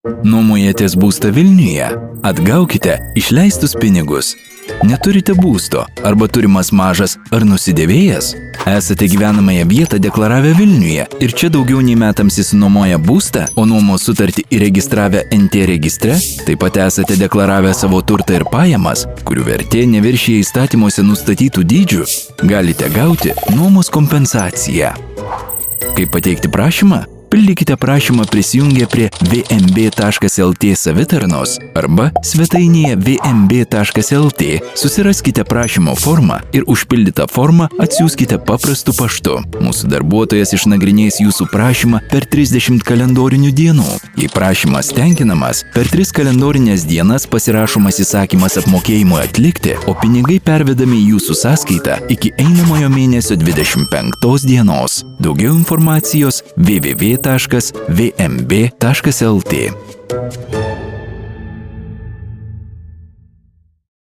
Nuomojatės būstą Vilniuje? Atgaukite išleistus pinigus. Neturite būsto arba turimas mažas ar nusidėvėjęs? Esate gyvenamąją vietą deklaravę Vilniuje ir čia daugiau nei metams įsinuomoja būstą, o nuomos sutartį įregistravę NT registre? Taip pat esate deklaravę savo turtą ir pajamas, kurių vertė neviršyje įstatymuose nustatytų dydžių? Galite gauti nuomos kompensaciją. Kaip pateikti prašymą? Pildykite prašymą prisijungę prie vmb.lt savitarnos arba svetainėje vmb.lt. Susiraskite prašymo formą ir užpildytą formą atsiųskite paprastu paštu. Mūsų darbuotojas išnagrinės jūsų prašymą per 30 kalendorinių dienų. Jei prašymas tenkinamas, per 3 kalendorinės dienas pasirašomas įsakymas apmokėjimui atlikti, o pinigai pervedami į jūsų sąskaitą iki einamojo mėnesio 25 dienos. Daugiau informacijos www.vmb.lt.